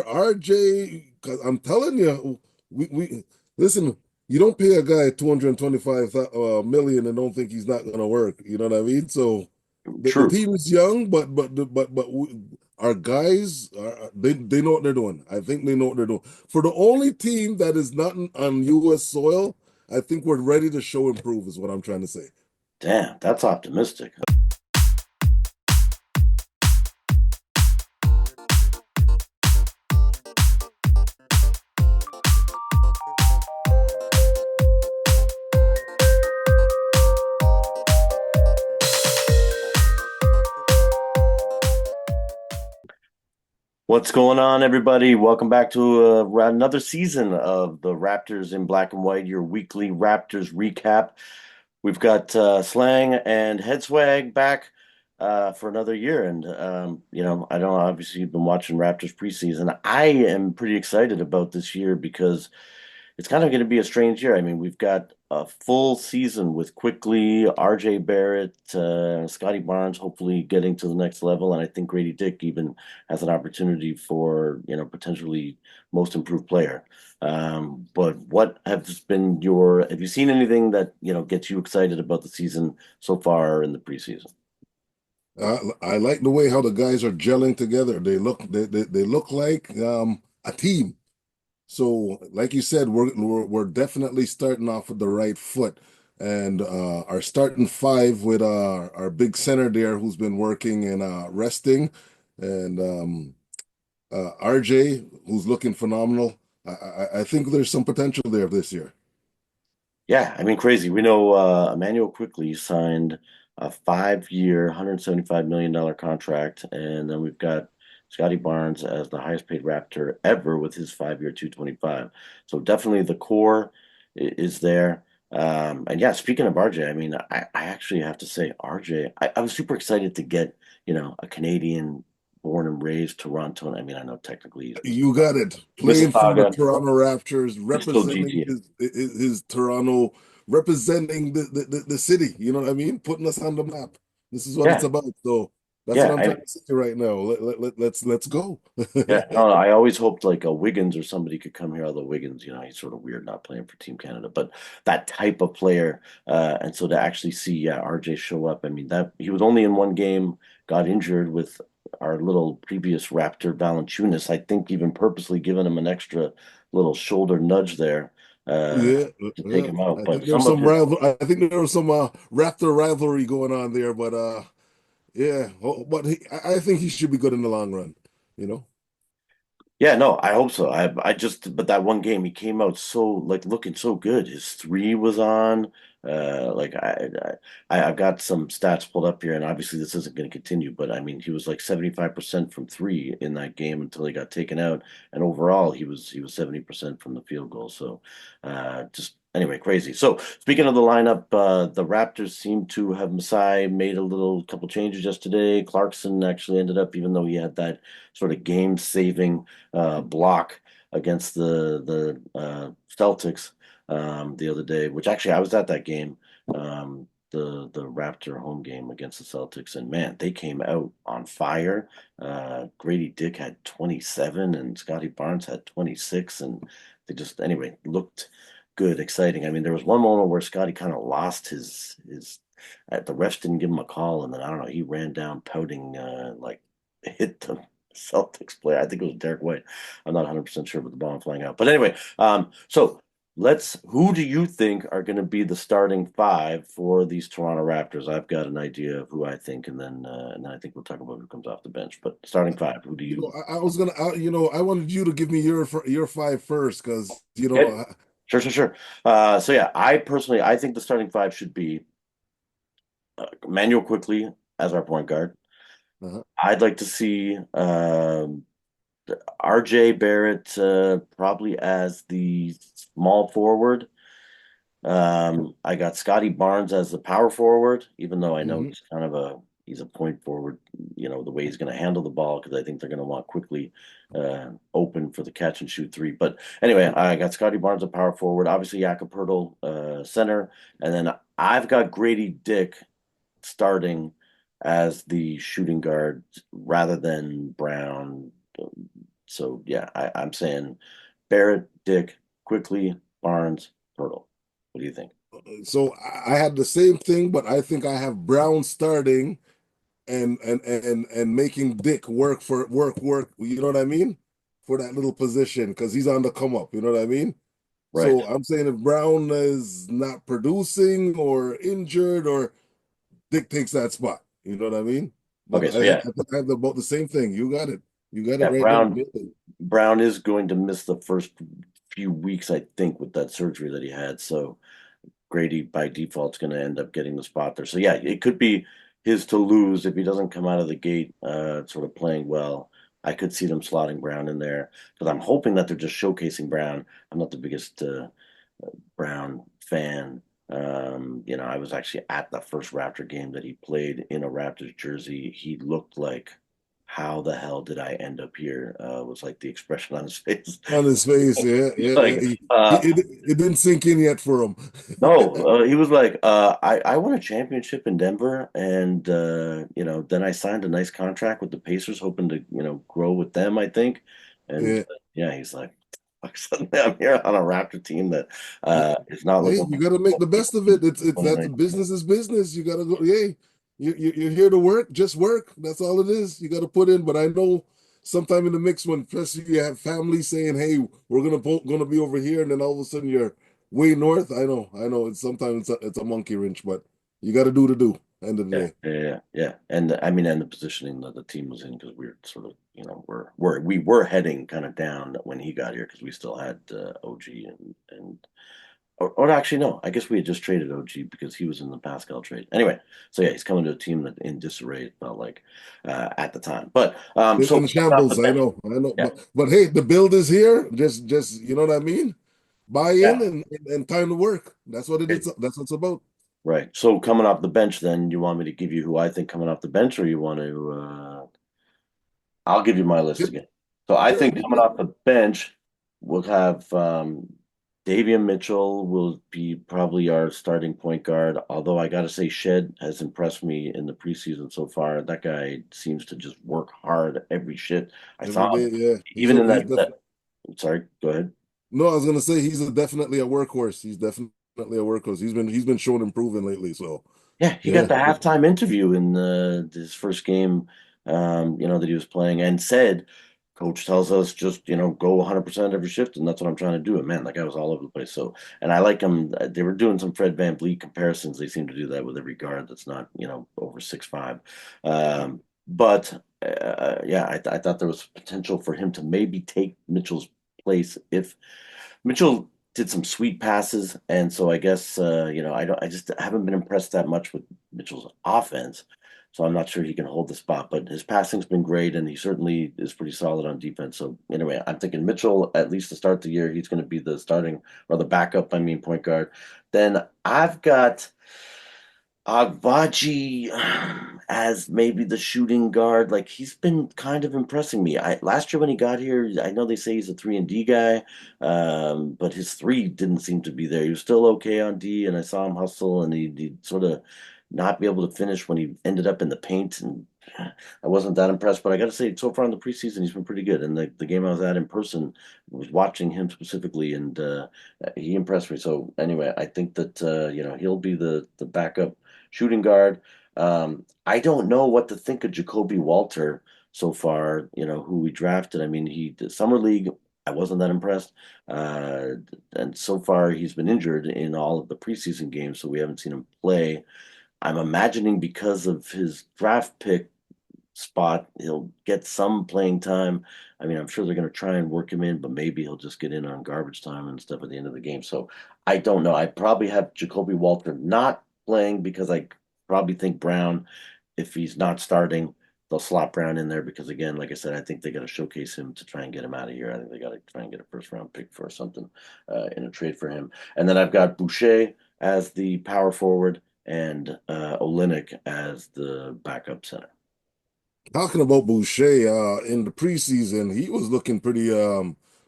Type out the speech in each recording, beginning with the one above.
RJ, because I'm telling you, we listen. You don't pay a guy 225 million and don't think he's not going to work. You know what I mean? So the True. team is young, but our guys they know what they're doing. I think they know what they're doing. For the only team that is not on U.S. soil, I think we're ready to show improve. Is what I'm trying to say. Damn, that's optimistic. What's going on, everybody? Welcome back to another season of the Raptors in Black and White, your weekly Raptors recap. We've got Slang and Head Swag back for another year. And, I don't obviously you've been watching Raptors preseason. I am pretty excited about this year because it's kind of going to be a strange year. I mean, we've got a full season with Quickley, RJ Barrett, Scotty Barnes hopefully getting to the next level. And I think Grady Dick even has an opportunity for, potentially most improved player. But what has been have you seen anything that, gets you excited about the season so far in the preseason? I like the way how the guys are gelling together. They look like a team. So, like you said, we're definitely starting off with the right foot, and our starting five with our big center there, who's been working and resting, and RJ, who's looking phenomenal. I think there's some potential there this year. Yeah, I mean, crazy. We know Emmanuel Quickley signed a 5-year, $175 million contract, and then we've got Scotty Barnes as the highest paid Raptor ever with his 5-year, 225. So definitely the core is there. And yeah, speaking of RJ, I mean, I actually have to say RJ, I was super excited to get, a Canadian born and raised Toronto. And I mean, I know technically he's You got it. Playing for the Mississauga, Toronto Raptors, but still representing GTA. his Toronto, representing the city. You know what I mean? Putting us on the map. This is what it's Yeah. about. So that's what Yeah, I'm trying to say right now. Let's go. Yeah, no, I always hoped like a Wiggins or somebody could come here. Although Wiggins, he's sort of weird not playing for Team Canada, but that type of player. And so to actually see, yeah, RJ show up. I mean, that he was only in one game, got injured with our little previous Raptor Valanciunas. I think even purposely giving him an extra little shoulder nudge there Yeah, to take yeah. him out. I But think there's some of some his rival. I think there was some Raptor rivalry going on there, but yeah. But I think he should be good in the long run. You know. Yeah, no, I hope so. I just but that one game he came out so like looking so good. His three was on. Like I've got some stats pulled up here, and obviously this isn't going to continue, but I mean he was like 75% from three in that game until he got taken out, and overall he was 70% from the field goal. So just anyway, crazy. So speaking of the lineup, the Raptors seem to have Masai made a little couple changes yesterday. Clarkson actually ended up, even though he had that sort of game saving block against the Celtics the other day, which actually I was at that game, the Raptor home game against the Celtics, and man, they came out on fire. Grady Dick had 27, and Scotty Barnes had 26, and they just anyway looked good, exciting. I mean, there was one moment where Scotty kind of lost his. The refs didn't give him a call, and then I don't know. He ran down pouting, like hit the Celtics player. I think it was Derek White. I'm not 100% sure, but the ball flying out. But anyway, so who do you think are going to be the starting five for these Toronto Raptors? I've got an idea of who I think, and then I think we'll talk about who comes off the bench. But starting five, who do you? I was gonna, I wanted you to give me your five first, because Okay, sure, sure, sure. So yeah, I think the starting five should be Manuel Quickly as our point guard. uh I'd like to see RJ Barrett probably as the small forward. I got Scotty Barnes as the power forward, even though I know hmm he's a point forward, the way he's going to handle the ball, because I think they're going to want Quickly open for the catch and shoot three. But anyway, I got Scotty Barnes a power forward, obviously Jakob Poeltl center, and then I've got Grady Dick starting as the shooting guard rather than Brown. So yeah, I'm saying Barrett, Dick, Quickly, Barnes, Turtle. What do you think? So I had the same thing, but I think I have Brown starting and making Dick work. You know what I mean? For that little position because he's on the come up. You know what I mean? Right. So I'm saying if Brown is not producing or injured, or Dick takes that spot. You know what I mean? But Okay, so yeah, I think I have about the same thing. You got it. You got it yeah, right there. Brown is going to miss the first few weeks, I think, with that surgery that he had. So Grady by default is going to end up getting the spot there. So yeah, it could be his to lose if he doesn't come out of the gate sort of playing well. I could see them slotting Brown in there because I'm hoping that they're just showcasing Brown. I'm not the biggest Brown fan. I was actually at the first Raptor game that he played in a Raptors jersey. He looked like, how the hell did I end up here? Was like the expression on his face. On his face, yeah, He's yeah, yeah. like, It didn't sink in yet for him. no, he was like, I won a championship in Denver, and then I signed a nice contract with the Pacers, hoping to, grow with them, I think. And Yeah. yeah, he's like, suddenly I'm here on a Raptor team that is not Hey, looking you got to make the best of it. It's that 2019. business is business. You got to go. Hey, you're here to work. Just work. That's all it is. You got to put in. But I know sometime in the mix when especially you have family saying, "Hey, we're gonna be over here," and then all of a sudden you're way north. I know. It's sometimes it's a monkey wrench, but you got to do to do. End of the Yeah, day. yeah, yeah, yeah. And I mean, and the positioning that the team was in, because we were sort of, we were heading kind of down when he got here because we still had OG and or actually no, I guess we had just traded OG because he was in the Pascal trade. Anyway, so yeah, he's coming to a team that in disarray, it felt like at the time. But so In coming off the shambles. bench, I know. yeah, But hey, the build is here. Just you know what I mean. Buy in yeah. and time to work. That's what it Okay, is. That's what it's about. right. So coming off the bench, then you want me to give you who I think coming off the bench, or you want to? I'll give you my list Yep, again. So I sure. think coming off the bench, we'll have Davian Mitchell will be probably our starting point guard. Although I got to say, Shed has impressed me in the preseason so far. That guy seems to just work hard every shit. I Every saw him day, yeah. even in He's that. Sorry, go ahead. no, I was gonna say definitely a workhorse. He's definitely a workhorse. He's been showing improving lately. So Yeah, he got yeah, the halftime interview in his first game, that he was playing, and said, "Coach tells us just go 100% every shift, and that's what I'm trying to do." And man, that guy was all over the place. So, and I like him. They were doing some Fred VanVleet comparisons. They seem to do that with every guard that's not over 6'5". But yeah, I thought there was potential for him to maybe take Mitchell's place if Mitchell did some sweet passes, and so I guess I just haven't been impressed that much with Mitchell's offense. So I'm not sure he can hold the spot, but his passing's been great, and he certainly is pretty solid on defense. So anyway, I'm thinking Mitchell at least to start the year, he's going to be the starting or the backup. I mean, point guard. Then I've got Agbaji as maybe the shooting guard. Like he's been kind of impressing me. I last year when he got here, I know they say he's a 3-and-D guy, but his three didn't seem to be there. He was still okay on D, and I saw him hustle, and he'd sort of not be able to finish when he ended up in the paint, and I wasn't that impressed. But I got to say, so far in the preseason, he's been pretty good. And the game I was at in person, was watching him specifically, and he impressed me. So anyway, I think that he'll be the backup shooting guard. I don't know what to think of Jacoby Walter so far, who we drafted. I mean, he did summer league. I wasn't that impressed. Uh, and so far he's been injured in all of the preseason games, so we haven't seen him play. I'm imagining because of his draft pick spot, he'll get some playing time. I mean, I'm sure they're going to try and work him in, but maybe he'll just get in on garbage time and stuff at the end of the game. So I don't know. I probably have Jacoby Walter not playing because I probably think Brown, if he's not starting, they'll slot Brown in there because, again, like I said, I think they got to showcase him to try and get him out of here. I think they got to try and get a first round pick for something in a trade for him. And then I've got Boucher as the power forward and Olenek as the backup center. talking about Boucher, in the preseason, he was looking pretty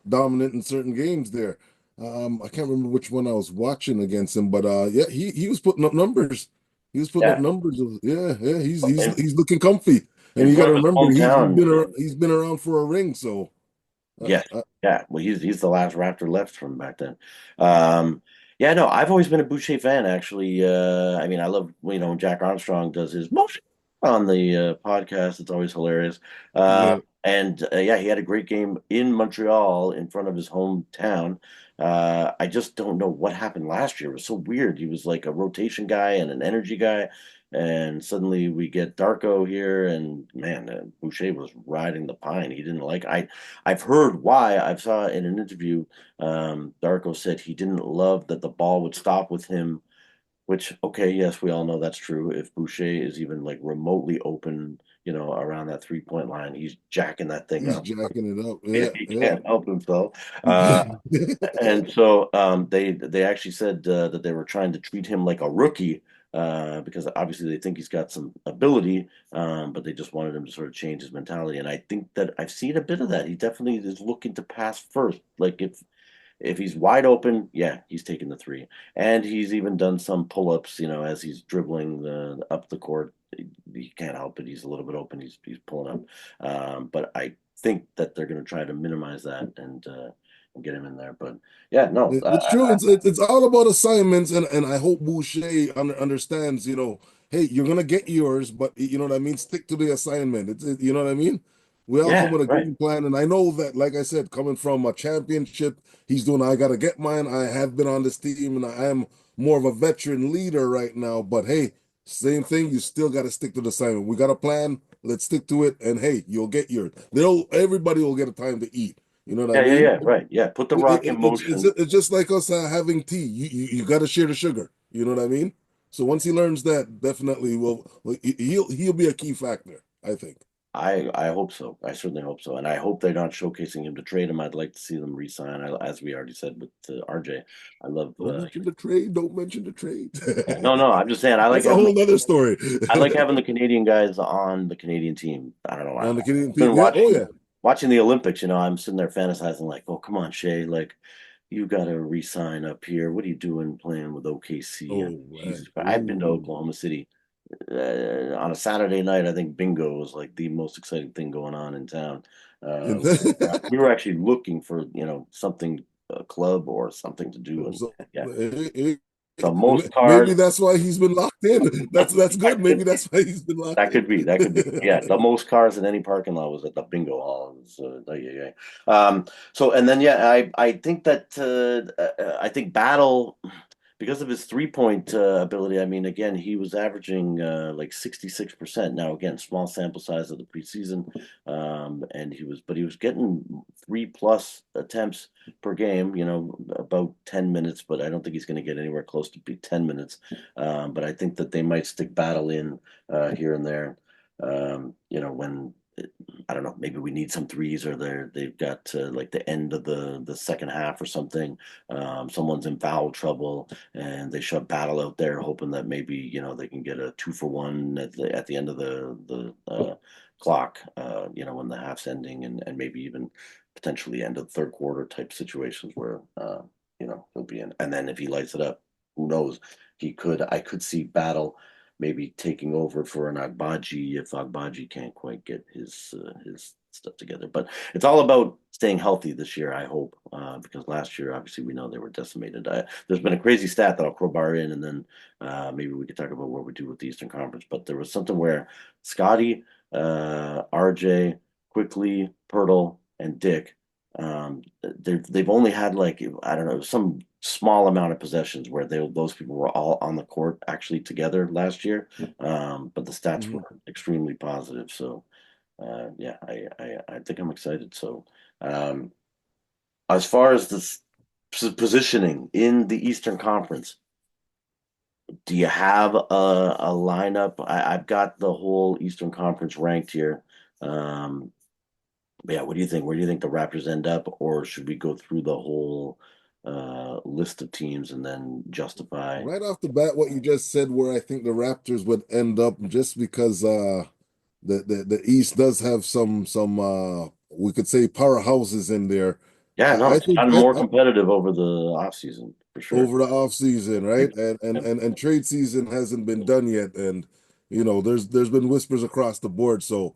dominant in certain games there. I can't remember which one I was watching against him, but yeah, he was putting up numbers. He was putting up Yeah, numbers of yeah. He's in, he's looking comfy, and in you got front to of his remember hometown. he's been around for a ring, so Uh, Yes. uh, Yeah. Well, he's the last Raptor left from back then. Um, yeah, no, I've always been a Boucher fan, actually. I mean, I love, when Jack Armstrong does his motion on the podcast. It's always hilarious. yeah, And yeah, he had a great game in Montreal in front of his hometown. I just don't know what happened last year. It was so weird. He was like a rotation guy and an energy guy. And suddenly we get Darko here, and man, Boucher was riding the pine. He didn't like. I've heard why. I saw in an interview, Darko said he didn't love that the ball would stop with him. Which, okay, yes, we all know that's true. If Boucher is even like remotely open, around that 3-point line, he's jacking that thing he's up. jacking it up. If Yeah, he yeah. can't help himself. And so they actually said that they were trying to treat him like a rookie because obviously they think he's got some ability, but they just wanted him to sort of change his mentality. And I think that I've seen a bit of that. He definitely is looking to pass first. Like if he's wide open, yeah, he's taking the three, and he's even done some pull-ups. As he's dribbling up the court. He can't help it. He's a little bit open. He's pulling up, but I think that they're going to try to minimize that and get him in there. But yeah, no, It's true. It's all about assignments, and I hope Boucher understands. Hey, you're gonna get yours, but you know what I mean. Stick to the assignment. You know what I mean. We all come yeah, with a right. game plan, and I know that, like I said, coming from a championship, he's doing. I gotta get mine. I have been on this team, and I am more of a veteran leader right now. But hey, same thing. You still got to stick to the assignment. We got a plan. Let's stick to it, and hey, you'll get yours. Everybody will get a time to eat. You know what I Yeah, yeah, mean? yeah, right. Yeah, put the rock in motion. It's just like us having tea. You got to share the sugar. You know what I mean? So once he learns that, definitely he'll be a key factor, I think. I hope so. I certainly hope so, and I hope they're not showcasing him to trade him. I'd like to see them re-sign, as we already said with RJ. I love. Don't mention the trade. Don't mention the trade. Yeah, no, no. I'm just saying. I like That's a having whole other story. I like having the Canadian guys on the Canadian team. I don't know. On the Canadian I've been team, yeah. Oh yeah. watching the Olympics. I'm sitting there fantasizing like, oh, come on, Shea, like you got to re-sign up here. What are you doing playing with OKC? And Oh Jesus man. Christ, I've been to Ooh. Oklahoma City on a Saturday night. I think bingo was like the most exciting thing going on in town. And We were actually looking for something, a club or something to do, and so, yeah, eh, the most maybe cars. that's why he's been locked in. That's good. That Maybe could that's why he's been locked That in. could be. That could be. Yeah, the most cars in any parking lot was at the bingo hall. It was, yeah, yeah. So and then yeah, I think that I think Battle because of his 3-point ability. I mean, again, he was averaging like 66%. Now, again, small sample size of the preseason, and he was getting 3+ attempts per game. About 10 minutes, but I don't think he's going to get anywhere close to be 10 minutes. But I think that they might stick Battle in here and there. When I don't know, maybe we need some threes, or they've got like the end of the second half or something. Someone's in foul trouble, and they shove Battle out there, hoping that maybe they can get a 2-for-1 at the end of the clock. When the half's ending, and maybe even potentially end of third quarter type situations where he'll be in. And then if he lights it up, who knows? I could see Battle maybe taking over for an Agbaji if Agbaji can't quite get his stuff together. But it's all about staying healthy this year, I hope, because last year obviously we know they were decimated. There's been a crazy stat that I'll crowbar in, and then maybe we could talk about what we do with the Eastern Conference. But there was something where Scotty, RJ, Quickley, Pirtle, and Dick. They've only had like I don't know some small amount of possessions where those people were all on the court actually together last year, but the stats were Mhm. extremely positive. So yeah, I think I'm excited. So um, as far as this positioning in the Eastern Conference, do you have a lineup? I've got the whole Eastern Conference ranked here. Um, but yeah, what do you think? Where do you think the Raptors end up, or should we go through the whole list of teams and then justify? Right off the bat, what you just said, where I think the Raptors would end up, just because the East does have some we could say powerhouses in there. Yeah, no, I it's think gotten more competitive over the offseason for sure. over the off season, Yep, right? And, and yep. and and trade season hasn't been done yet, and there's been whispers across the board. So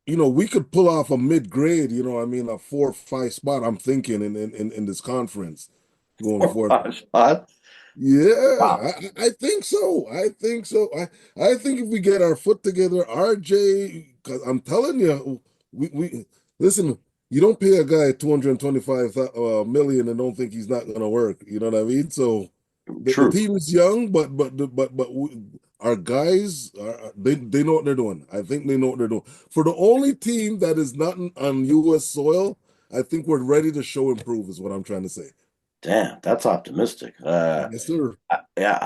we could pull off a mid-grade, I mean, a 4 or 5 spot, I'm thinking in this conference going Four, forward. five spots. Yeah, Wow. I think so. I think so. I think if we get our foot together, RJ, because I'm telling you, we listen. You don't pay a guy 225 million and don't think he's not going to work. You know what I mean? So the True. team is young, but our guys they know what they're doing. I think they know what they're doing. For the only team that is not on U.S. soil, I think we're ready to show improve. Is what I'm trying to say. Damn, that's optimistic. Yes, sir. Yeah,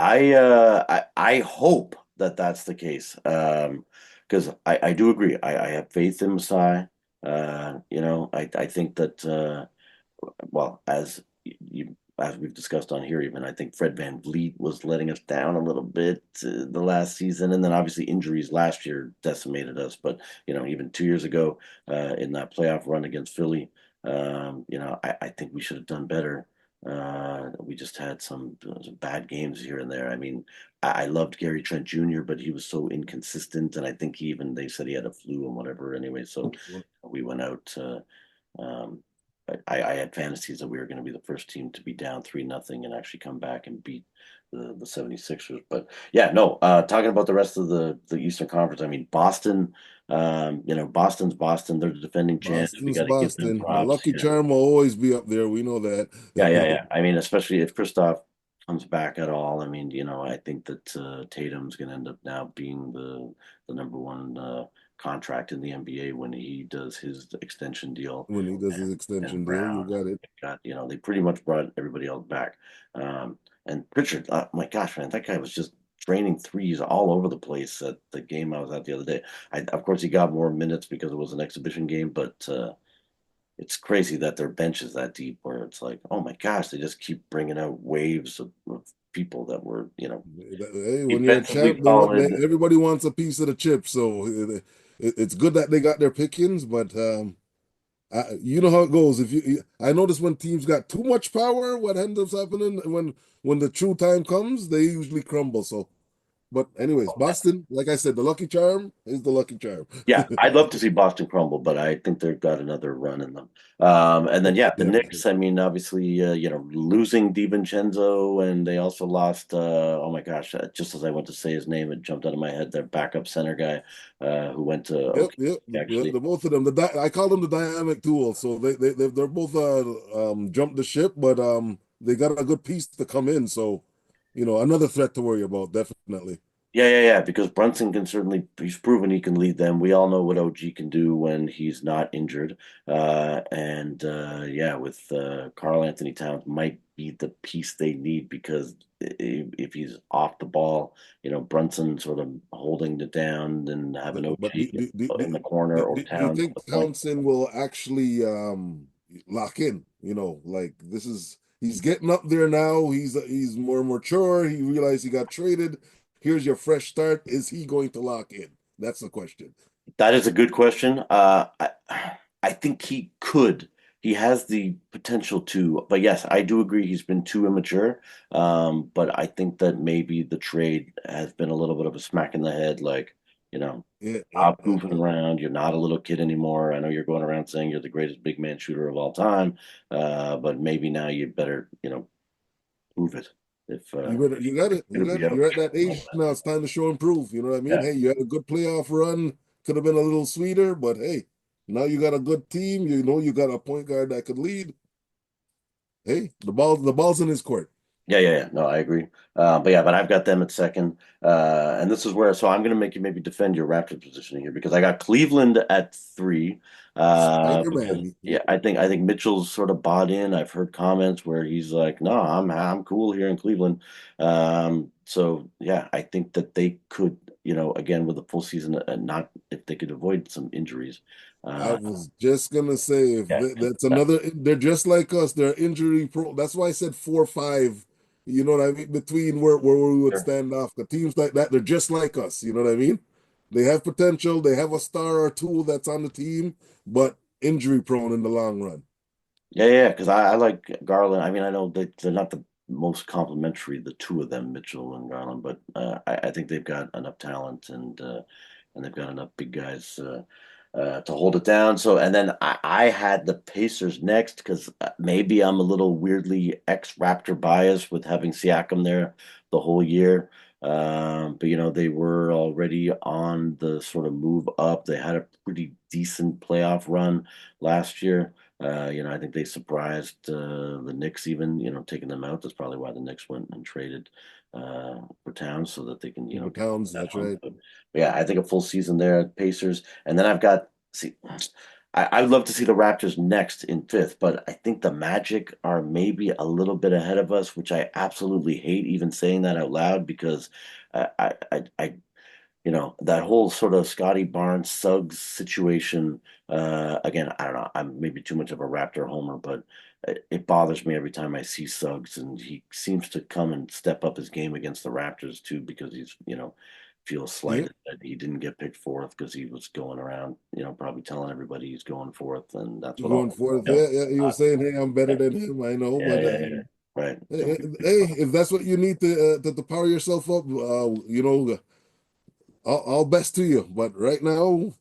I hope that that's the case. Because I do agree. I have faith in Masai. I think that well, as we've discussed on here, even I think Fred Van Vliet was letting us down a little bit the last season, and then obviously injuries last year decimated us. But even 2 years ago, in that playoff run against Philly, I think we should have done better. We just had some bad games here and there. I mean, I loved Gary Trent Jr., but he was so inconsistent, and I think they said he had a flu and whatever. Anyway, so we went out. Um, I had fantasies that we were going to be the first team to be down 3-0 and actually come back and beat the 76ers. But yeah, no, talking about the rest of the Eastern Conference, I mean, Boston, Boston's Boston. They're the defending champs. We Boston's got to give them Boston. The props. lucky Yeah. charm will always be up there. We know that. Yeah, yeah, yeah. I mean, especially if Kristoff comes back at all. I mean, I think that Tatum's going to end up now being the number one contract in the NBA when he does his extension deal. When he does And, his and extension deal, you Brown, got it. they pretty much brought everybody else back. And Pritchard, my gosh, man, that guy was just draining threes all over the place at the game I was at the other day. Of course, he got more minutes because it was an exhibition game, but it's crazy that their bench is that deep where it's like, oh my gosh, they just keep bringing out waves of people that were, Hey, when you're a champ, defensively solid. everybody wants a piece of the chip. So it's good that they got their pickings, but you know how it goes. I notice when teams got too much power, what ends up happening when the true time comes, they usually crumble. So, but anyways, Boston, like I said, the lucky charm is the lucky charm. Yeah, I'd love to see Boston crumble, but I think they've got another run in them. And then, yeah, the Knicks, Definitely. I mean, obviously, losing DiVincenzo, and they also lost, oh my gosh, just as I went to say his name, it jumped out of my head, their backup center guy who went to Yep, OK, yep, actually. the both of them. I call them the dynamic duo. So they're both jumped the ship, but they got a good piece to come in. So, another threat to worry about, definitely. Yeah, yeah, yeah. Because Brunson can he's proven he can lead them. We all know what OG can do when he's not injured. And yeah, with Carl Anthony Towns might be the piece they need because if he's off the ball, Brunson sort of holding it down and having But OG in the corner or do you Towns at think the point. Townsend will actually lock in? Like he's getting up there now. He's more mature. He realized he got traded. Here's your fresh start. Is he going to lock in? That's the question. That is a good question. I think he could. He has the potential to, but yes, I do agree he's been too immature. But I think that maybe the trade has been a little bit of a smack in the head, like, Yeah, stop goofing around. You're not a little kid anymore. I know you're going around saying you're the greatest big man shooter of all time, but maybe now you better, prove it if you got it. you're You gonna got be it. out. You're at that age now. It's time to show and prove. You know what I mean? Yeah. Hey, you had a good playoff run. Could have been a little sweeter, but hey, now you got a good team. You got a point guard that could lead. Hey, the ball's in his court. Yeah, yeah, yeah. No, I agree. But I've got them at second. And this is where, so I'm going to make you maybe defend your Raptor positioning here because I got Cleveland at three. Because Spider-Man. yeah, I think Mitchell's sort of bought in. I've heard comments where he's like, "No, I'm cool here in Cleveland." So yeah, I think that they could, again with a full season, not if they could avoid some injuries. I Uh, was just gonna say if yeah, that's another. They're just like us. They're injury pro. That's why I said 4 or 5. You know what I mean? Between where we would sure. stand off. The teams like that, they're just like us. You know what I mean? They have potential. They have a star or two that's on the team, but injury prone in the long run. Yeah, yeah, because I like Garland. I mean, I know they're not the most complimentary, the two of them, Mitchell and Garland, but I think they've got enough talent and they've got enough big guys. to hold it down. So, and then I had the Pacers next because maybe I'm a little weirdly ex-Raptor biased with having Siakam there the whole year. But they were already on the sort of move up. They had a pretty decent playoff run last year. I think they surprised the Knicks even, taking them out. That's probably why the Knicks went and traded for Towns so that they can, For get Towns, that that's one. right. But yeah, I think a full season there at Pacers, and then I've got see. I'd love to see the Raptors next in fifth, but I think the Magic are maybe a little bit ahead of us, which I absolutely hate even saying that out loud because I that whole sort of Scotty Barnes Suggs situation. Again, I don't know. I'm maybe too much of a Raptor homer, but it bothers me every time I see Suggs, and he seems to come and step up his game against the Raptors too, because he's feels Yeah, slighted that he didn't get picked fourth because he was going around, probably telling everybody he's going fourth, and that's you're what going all forth. you know. Yeah, yeah. He Uh, was saying, "Hey, I'm better than him." I know, yeah, but yeah, yeah. Right. hey, So if that's what you need to power yourself up, all best to you. But right now,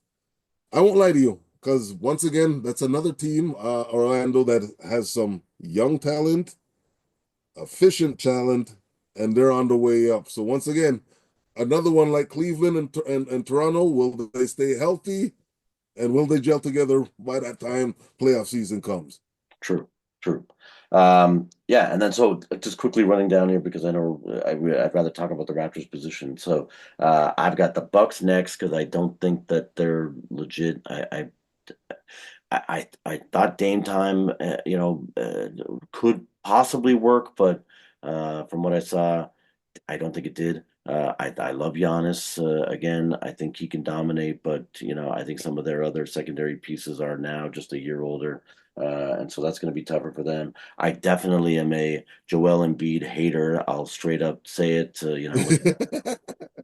I won't lie to you because once again, that's another team, Orlando, that has some young talent, efficient talent, and they're on the way up. So once again, another one like Cleveland and Toronto, will they stay healthy and will they gel together by that time playoff season comes? true, true. Yeah, and then so just quickly running down here because I know I'd rather talk about the Raptors position. So I've got the Bucks next because I don't think that they're legit. I thought Dame time, could possibly work, but from what I saw, I don't think it did. I love Giannis. Again, I think he can dominate, but I think some of their other secondary pieces are now just a year older, and so that's going to be tougher for them. I definitely am a Joel Embiid hater. I'll straight up say it. With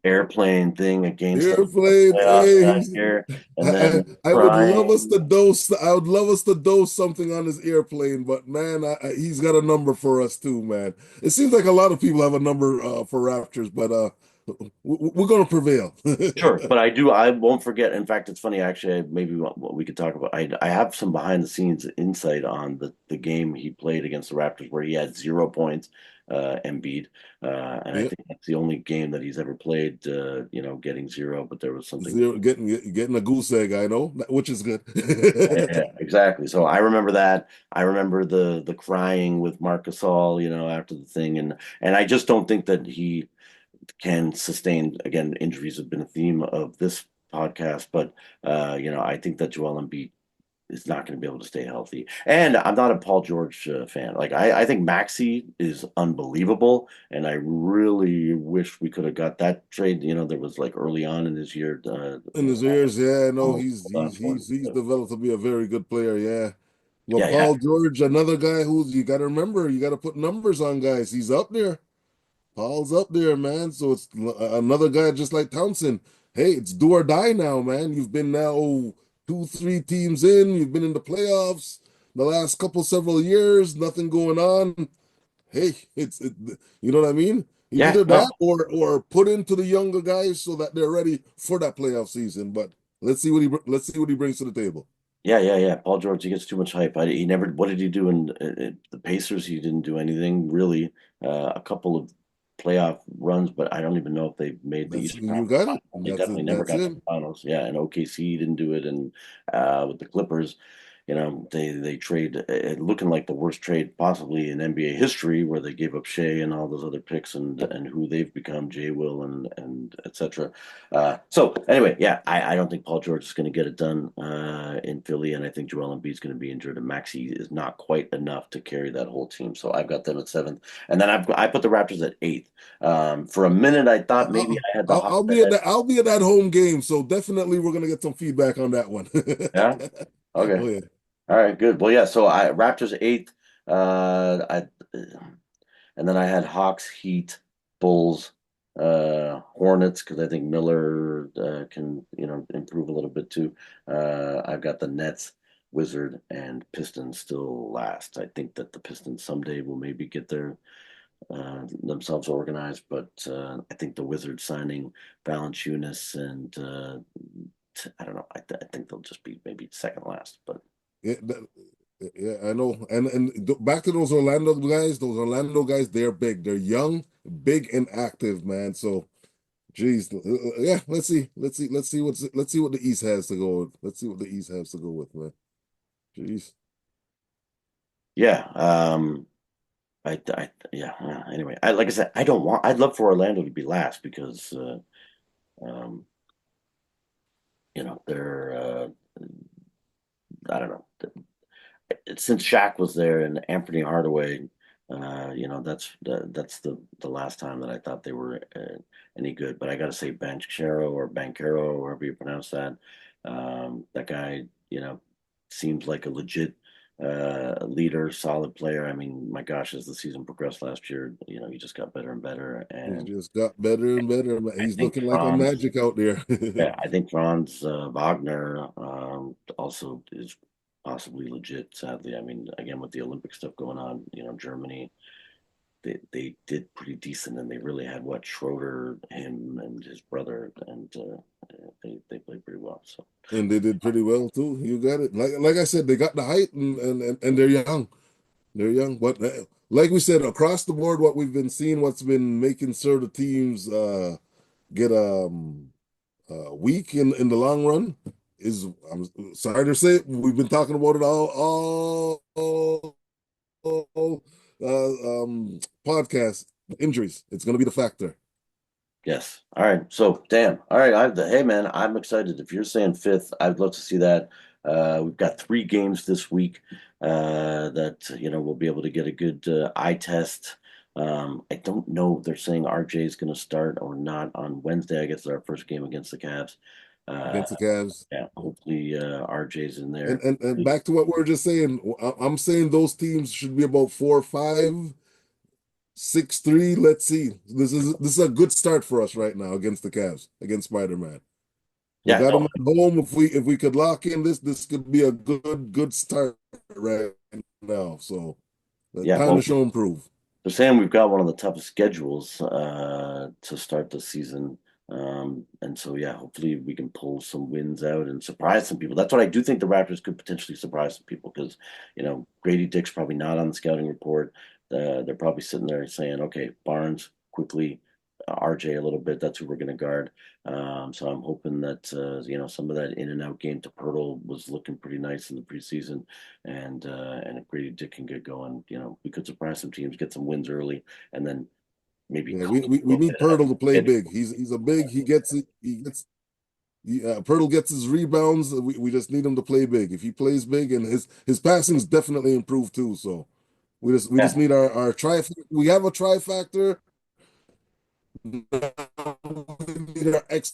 airplane thing against the Airplane, playoffs hey, last year, and I, then I would love us crying. to dose. I would love us to dose something on his airplane, but man, he's got a number for us too, man. It seems like a lot of people have a number for Raptors, but we're gonna prevail. Sure, but I won't forget. In fact, it's funny actually. Maybe what we could talk about. I have some behind the scenes insight on the game he played against the Raptors where he had 0 points, Embiid, and I Yeah, think that's the only game that he's ever played. Getting zero, but there was something. zero, getting a goose egg, I know, which is good. Yeah, exactly. So I remember that. I remember the crying with Marc Gasol, after the thing, and I just don't think that he can sustain. Again, injuries have been a theme of this podcast, but I think that Joel Embiid is not going to be able to stay healthy. And I'm not a Paul George fan. Like I think Maxey is unbelievable, and I really wish we could have got that trade. That was like early on in his year. In his ears, yeah, no, Almost he's hold on he's for he's him. he's So, developed to be a very good player, yeah. Well, yeah, yeah, Paul George, another guy who's you got to remember, you got to put numbers on guys. He's up there. Paul's up there, man. So it's another guy just like Townsend. Hey, it's do or die now, man. You've been now two, three teams in. You've been in the playoffs the last couple several years. Nothing going on. Hey, you know what I mean? yeah. Either that No, or put into the younger guys so that they're ready for that playoff season. But let's see what he brings to the table. yeah, yeah, yeah. Paul George, he gets too much hype. He never. What did he do in the Pacers? He didn't do anything really. A couple of playoff runs, but I don't even know if they made the That's Eastern you Conference got it. Finals. They That's definitely it. never That's got to it. the finals. Yeah, and OKC didn't do it, and with the Clippers, they trade looking like the worst trade possibly in NBA history, where they gave up Shea and all those other picks and who they've become, Jay Will and etc. So anyway, yeah, I don't think Paul George is going to get it done in Philly, and I think Joel Embiid is going to be injured, and Maxey is not quite enough to carry that whole team. So I've got them at seventh, and then I put the Raptors at eighth. For a minute, I thought maybe I had the Hawks I'll be at ahead. that. I'll be at that home game. So definitely, we're gonna get some feedback on that one. Yeah. Okay. Oh yeah, All right. Good. Well, yeah. So I Raptors eighth. I and then I had Hawks, Heat, Bulls, Hornets because I think Miller can improve a little bit too. I've got the Nets, Wizard, and Pistons still last. I think that the Pistons someday will maybe get themselves organized, but I think the Wizards signing Valanciunas and I don't know. I think they'll just be maybe second last, but Yeah, yeah, I know. And back to those Orlando guys. Those Orlando guys, they're big. They're young, big, and active, man. So, geez, yeah. Let's see what the East has to go with. Let's see what the East has to go with, man. Jeez. yeah. Yeah. Anyway, like I said, I don't want. I'd love for Orlando to be last because um, they're I don't know. Since Shaq was there and Anthony Hardaway, that's the last time that I thought they were any good. But I got to say, Banchero or Bankero, however you pronounce that, that guy, seems like a legit leader, solid player. I mean, my gosh, as the season progressed last year, he just got better and better. He's And just got better and better. Man. I He's think looking like a Franz, magic out there. yeah, I think Franz Wagner also is possibly legit. Sadly, I mean, again with the Olympic stuff going on, Germany they did pretty decent, and they really had what Schroeder, him, and his brother, and they played pretty well. So And they did pretty well too. You got it. Like I said, they got the height and they're young. They're young. But like we said, across the board, what we've been seeing, what's been making sure the teams get weak in the long run is, I'm sorry to say it, we've been talking about it all podcast injuries. It's going to be the factor. yes, all right. So damn, all right. Hey man, I'm excited. If you're saying fifth, I'd love to see that. We've got 3 games this week that we'll be able to get a good eye test. I don't know if they're saying RJ is going to start or not on Wednesday. I guess it's our first game against the Cavs. Uh, Against the Cavs. yeah, hopefully RJ's in And, there. and and back to what we were just saying, I'm saying those teams should be about 4-5, 6-3. Let's see. This is a good start for us right now against the Cavs, against Spider-Man. We Yeah, got them no, at home. If we could lock in this could be a good start right now. So yeah. time to Well, show and prove. they're saying we've got one of the toughest schedules to start the season. And so, yeah, hopefully we can pull some wins out and surprise some people. That's what I do think the Raptors could potentially surprise some people because, Grady Dick's probably not on the scouting report. They're probably sitting there saying, okay, Barnes, quickly, RJ a little bit. That's who we're going to guard. So I'm hoping that, some of that in and out game to Pirtle was looking pretty nice in the preseason. And if Grady Dick can get going, we could surprise some teams, get some wins early, and then maybe Yeah, coast we, a we little need bit ahead Pirtle of to play it. big. He's a big. He gets it. Pirtle gets his rebounds. We just need him to play big. If he plays big, and his passing's definitely improved too. So we just Yeah, need our trifactor. We have a trifactor. Now we need our X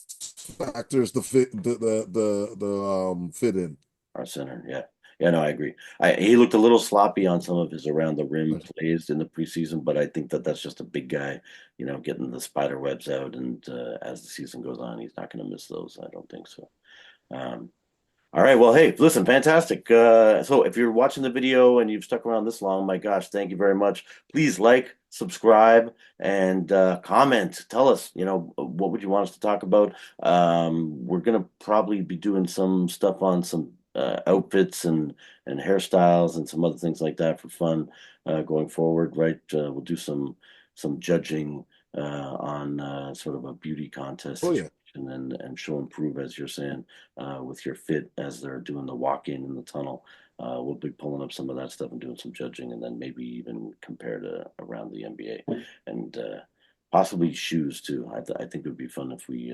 factors to fit the fit in. our center. Yeah. Yeah, no, I agree. He looked a little sloppy on some of his around the rim plays in the preseason, but I think that that's just a big guy, getting the spider webs out. And as the season goes on, he's not going to miss those. I don't think so. Um, All right. Well, hey, listen, fantastic. So if you're watching the video and you've stuck around this long, my gosh, thank you very much. Please like, subscribe, and comment. Tell us, what would you want us to talk about? We're gonna probably be doing some stuff on some outfits and hairstyles and some other things like that for fun going forward, right? We'll do some judging on sort of a beauty contest Oh situation yeah, and show and prove, as you're saying with your fit as they're doing the walk in the tunnel. We'll be pulling up some of that stuff and doing some judging, and then maybe even compare to around the NBA and possibly shoes too. I think it would be fun if we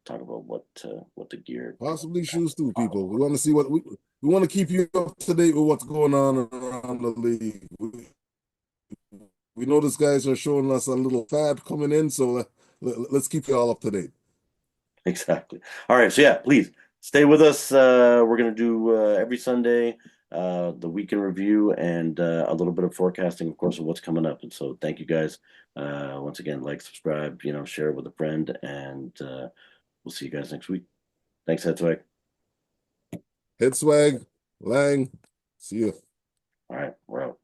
talk about what the gear. possibly shoes too, people. We want to see we want to keep you up to date with what's going on around the league. We know these guys are showing us a little fad coming in, so let's keep you all up to date. Exactly. All right. So yeah, please stay with us. We're gonna do every Sunday the weekend review and a little bit of forecasting, of course, of what's coming up. And so thank you guys. Once again, like, subscribe, share it with a friend, and we'll see you guys next week. Thanks, Headswag. Head swag, Lang, see you. All right, we're out.